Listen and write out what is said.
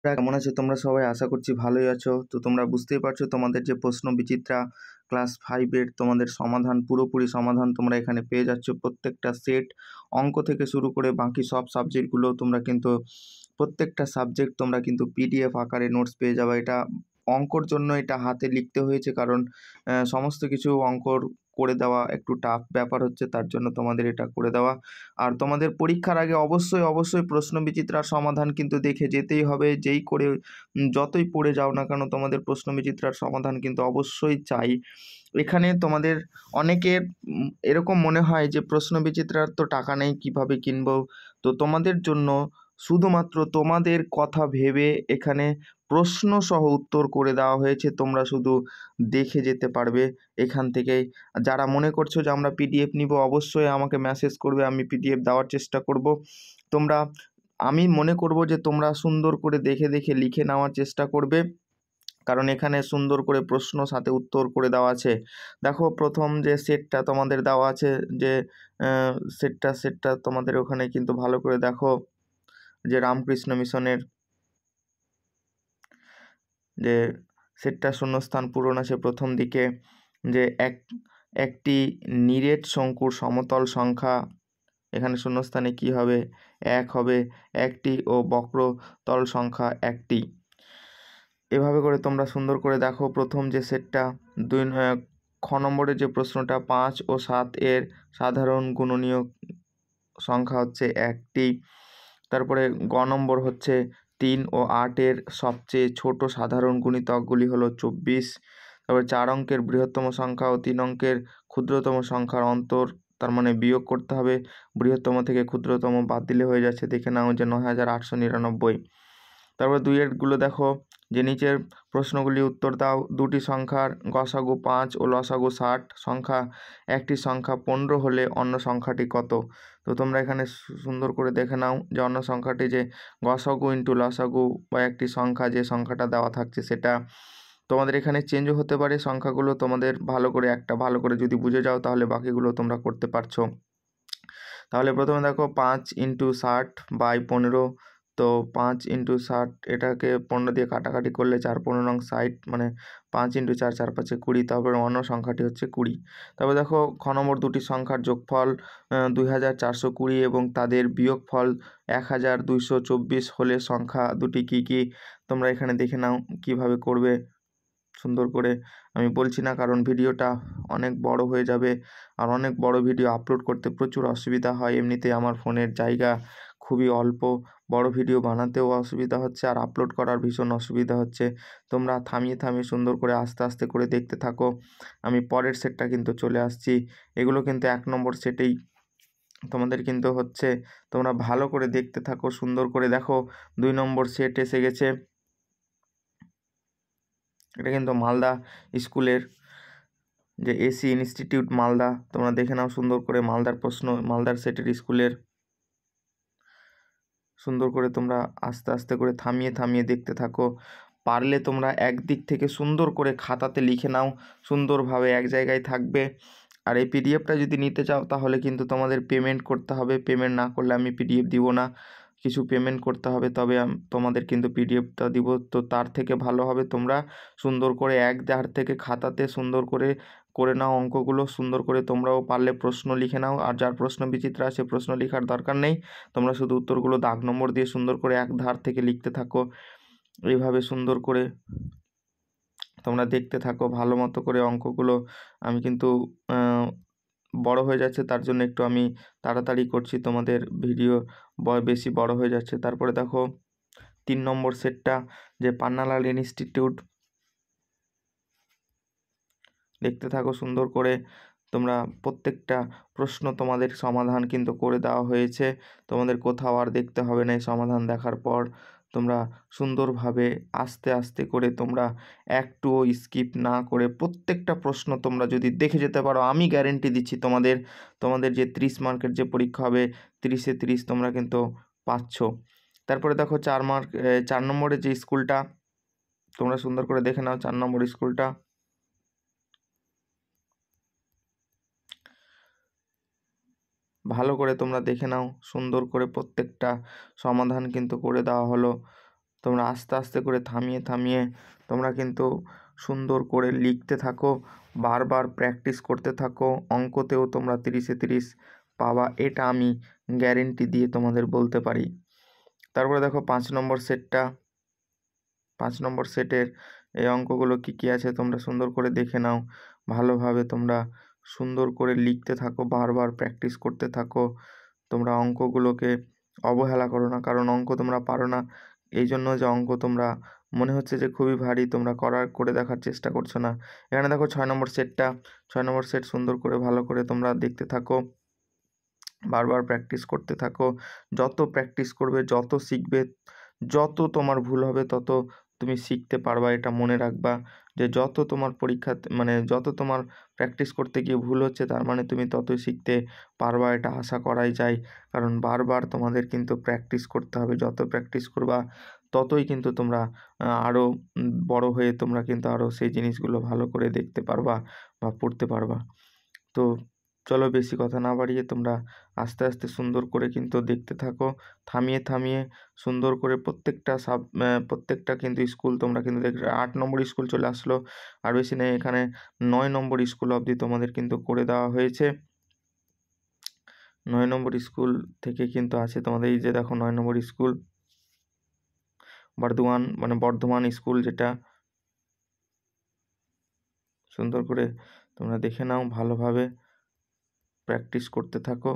কেমন আছো তোমরা সবাই? আশা করছি ভালোই আছো। তো তোমরা বুঝতেই পারছো তোমাদের যে প্রশ্ন বিচিত্রা ক্লাস 5 এর তোমাদের সমাধান, পুরোপুরি সমাধান তোমরা এখানে পেয়ে যাচ্ছ। প্রত্যেকটা সেট অঙ্ক থেকে শুরু করে বাকি সব সাবজেক্টগুলো তোমরা কিন্তু প্রত্যেকটা সাবজেক্ট তোমরা কিন্তু পিডিএফ আকারে নোটস পেয়ে যাবে। এটা অঙ্কর জন্য এটা হাতে লিখতে হয়েছে, কারণ সমস্ত কিছু অঙ্কর করে দেওয়া একটু টাফ ব্যাপার হচ্ছে, তার জন্য তোমাদের এটা করে দেওয়া। আর তোমাদের পরীক্ষার আগে অবশ্যই প্রশ্ন বিচিত্রার সমাধান কিন্তু দেখে যেতেই হবে। যেই করে যতই পড়ে যাও না কেন, তোমাদের প্রশ্ন বিচিত্রার সমাধান কিন্তু অবশ্যই চাই। এখানে তোমাদের অনেকের এরকম মনে হয় যে প্রশ্ন বিচিত্রার তো টাকা নেই, কিভাবে কিনবো? তো তোমাদের জন্য শুধুমাত্র তোমাদের কথা ভেবে এখানে প্রশ্ন সহ উত্তর করে দেওয়া হয়েছে। তোমরা শুধু দেখে যেতে পারবে এখান থেকেই। যারা মনে করছো যে আমরা পিডিএফ নিব, অবশ্যই আমাকে মেসেজ করবে, আমি পিডিএফ দেওয়ার চেষ্টা করব। আমি মনে করব যে তোমরা সুন্দর করে দেখে দেখে লিখে নেওয়ার চেষ্টা করবে, কারণ এখানে সুন্দর করে প্রশ্ন সাথে উত্তর করে দেওয়া আছে। দেখো, প্রথম যে সেটটা তোমাদের দেওয়া আছে, যে সেটটা তোমাদের ওখানে কিন্তু ভালো করে দেখো, যে রামকৃষ্ণ মিশনের যে সেটটা শূন্যস্থান পূরণ আছে প্রথম দিকে, যে একটি নিরেট শঙ্কুর সমতল সংখ্যা, এখানে শূন্যস্থানে কি হবে? 1 হবে। একটি ও বক্রতল সংখ্যা 1টি। এভাবে করে তোমরা সুন্দর করে দেখো প্রথম যে সেটটা। খ নম্বরের যে প্রশ্নটা, 5 ও 7 এর সাধারণ গুণনীয় সংখ্যা হচ্ছে 1টি। তারপরে গ নম্বর হচ্ছে 3 ও 8 এর সবচেয়ে ছোট সাধারণ গুণিতকগুলি হলো 24। তারপরে 4 অঙ্কের বৃহত্তম সংখ্যা ও 3 অঙ্কের ক্ষুদ্রতম সংখ্যার অন্তর, তার মানে বিয়োগ করতে হবে। বৃহত্তম থেকে ক্ষুদ্রতম বাদ দিলে হয়ে যাচ্ছে, দেখে নাও, যে 9899। তারপরে 2 এরগুলো দেখো, যে নিচের প্রশ্নগুলি উত্তর দাও। দুটি সংখ্যার গসাগু 5 ও লসাগু 60 সংখ্যা একটি সংখ্যা 15 হলে অন্য সংখ্যাটি কত? তো তোমরা এখানে সুন্দর করে দেখে নাও যে অন্য সংখ্যাটি, যে গসাগু ইন্টু লসাগু বা একটি সংখ্যা, যে সংখ্যাটা দেওয়া থাকছে সেটা তোমাদের এখানে চেঞ্জও হতে পারে সংখ্যাগুলো। তোমাদের ভালো করে যদি বুঝে যাও তাহলে বাকিগুলো তোমরা করতে পারছো। তাহলে প্রথমে দেখো 5 ইন্টু 60 বাই 15। তো 5 ইন্টু 60, এটাকে 15 দিয়ে কাটাকাটি করলে 4×15 60, মানে 5 ইন্টু 4, 4×5 20। তারপরে অন্য সংখ্যাটি হচ্ছে 20। তারপর দেখো খ নম্বর, দুটি সংখ্যার যোগফল 2420 এবং তাদের বিয়োগফল 1224 হলে সংখ্যা দুটি কী কী? তোমরা এখানে দেখে নাও কিভাবে করবে সুন্দর করে। আমি বলছি না, কারণ ভিডিওটা অনেক বড় হয়ে যাবে, আর অনেক বড় ভিডিও আপলোড করতে প্রচুর অসুবিধা হয়। এমনিতে আমার ফোনের জায়গা খুবই অল্প, বড় ভিডিও বানাতেও অসুবিধা হচ্ছে, আর আপলোড করার ভীষণ অসুবিধা হচ্ছে। তোমরা থামিয়ে সুন্দর করে আস্তে আস্তে করে দেখতে থাকো। আমি পরের সেটটা কিন্তু চলে আসছি। এগুলো কিন্তু 1 নম্বর সেটেই তোমাদের কিন্তু হচ্ছে, তোমরা ভালো করে দেখতে থাকো, সুন্দর করে দেখো। 2 নম্বর সেট এসে গেছে। এটা কিন্তু মালদা স্কুলের, যে এসি ইনস্টিটিউট মালদা। তোমরা দেখে নাও সুন্দর করে মালদার প্রশ্ন, মালদার সেটের স্কুলের। সুন্দর করে তোমরা আস্তে আস্তে করে থামিয়ে দেখতে থাকো। পারলে তোমরা একদিক থেকে সুন্দর করে খাতাতে লিখে নাও, সুন্দরভাবে এক জায়গায় থাকবে। আর এই পিডিএফটা যদি নিতে চাও তাহলে কিন্তু তোমাদের পেমেন্ট করতে হবে। পেমেন্ট না করলে আমি পিডিএফ দিব না, কিছু পেমেন্ট করতে হবে, তবে তোমাদের কিন্তু পিডিএফটা দিব। তো তার থেকে ভালো হবে তোমরা সুন্দর করে এক ধার থেকে খাতাতে সুন্দর করে করে নাও অঙ্কগুলো। সুন্দর করে তোমরাও পারলে প্রশ্ন লিখে নাও, আর যার প্রশ্ন বিচিত্রা আছে প্রশ্ন লেখার দরকার নেই, তোমরা শুধু উত্তরগুলো দাগ নম্বর দিয়ে সুন্দর করে এক ধার থেকে লিখতে থাকো। এইভাবে সুন্দর করে তোমরা দেখতে থাকো ভালো মতো করে অঙ্কগুলো। আমি কিন্তু বড় হয়ে যাচ্ছে, তার জন্য একটু আমি তাড়াতাড়ি করছি, তোমাদের ভিডিও বেশি বড় হয়ে যাচ্ছে। তারপরে দেখো 3 নম্বর সেটটা, যে পান্নালাল ইনস্টিটিউট। দেখতে থাকো সুন্দর করে। তোমরা প্রত্যেকটা প্রশ্ন তোমাদের সমাধান কিন্তু করে দেওয়া হয়েছে, তোমাদের কোথাও আর দেখতে হবে না। এই সমাধান দেখার পর তোমরা সুন্দরভাবে আস্তে আস্তে করে তোমরা একটুও স্কিপ না করে প্রত্যেকটা প্রশ্ন তোমরা যদি দেখে যেতে পারো, আমি গ্যারেন্টি দিচ্ছি তোমাদের যে 30 মার্কের যে পরীক্ষা হবে, 30-এ 30 তোমরা কিন্তু পাচ্ছ। তারপরে দেখো 4 নম্বরের যে স্কুলটা, তোমরা সুন্দর করে দেখে নাও 4 নম্বর স্কুলটা। ভালো করে তোমরা দেখে নাও, সুন্দর করে প্রত্যেকটা সমাধান কিন্তু করে দেওয়া হলো। তোমরা আস্তে আস্তে করে থামিয়ে থামিয়ে তোমরা কিন্তু সুন্দর করে লিখতে থাকো, বারবার প্র্যাকটিস করতে থাকো। অঙ্কতেও তোমরা 30-এ 30 পাবা, এটা আমি গ্যারেন্টি দিয়ে তোমাদের বলতে পারি। তারপরে দেখো 5 নম্বর সেটটা, 5 নম্বর সেটের এই অঙ্কগুলো কী কী আছে তোমরা সুন্দর করে দেখে নাও। ভালোভাবে তোমরা সুন্দর করে লিখতে থাকো, বারবার প্র্যাকটিস করতে থাকো। তোমরা অঙ্কগুলোকে অবহেলা করো না, কারণ অঙ্ক তোমরা পারো না এই জন্য যে অঙ্ক তোমরা মনে হচ্ছে যে খুবই ভারী, তোমরা করে দেখার চেষ্টা করছো না। এখানে দেখো 6 নম্বর সেটটা, 6 নম্বর সেট সুন্দর করে ভালো করে তোমরা দেখতে থাকো, বারবার প্র্যাকটিস করতে থাকো। যত প্র্যাকটিস করবে, যত শিখবে, যত তোমার ভুল হবে তত তুমি শিখতে পারবা। এটা মনে রাখবা যে যত তোমার পরীক্ষাতে মানে যত তোমার প্র্যাকটিস করতে গিয়ে ভুল হচ্ছে, তার মানে তুমি ততই শিখতে পারবা, এটা আশা করাই যায়। কারণ বারবার তোমাদের কিন্তু প্র্যাকটিস করতে হবে। যত প্র্যাকটিস করবা ততই কিন্তু তোমরা আরও বড় হয়ে তোমরা কিন্তু আরও সেই জিনিসগুলো ভালো করে দেখতে পারবা বা পড়তে পারবা। তো চলো বেশি কথা না বাড়িয়ে তোমরা আস্তে আস্তে সুন্দর করে কিন্তু দেখতে থাকো, থামিয়ে থামিয়ে সুন্দর করে প্রত্যেকটা কিন্তু স্কুল তোমরা কিন্তু দেখবে। 8 নম্বর স্কুল চলে আসলো, আর বেশি নেই, এখানে 9 নম্বর স্কুল অবধি তোমাদের কিন্তু করে দেওয়া হয়েছে। 9 নম্বর স্কুল থেকে কিন্তু আছে তোমাদের, এই যে দেখো 9 নম্বর স্কুল বর্ধমান স্কুল, যেটা সুন্দর করে তোমরা দেখে নাও, ভালোভাবে প্র্যাকটিস করতে থাকো।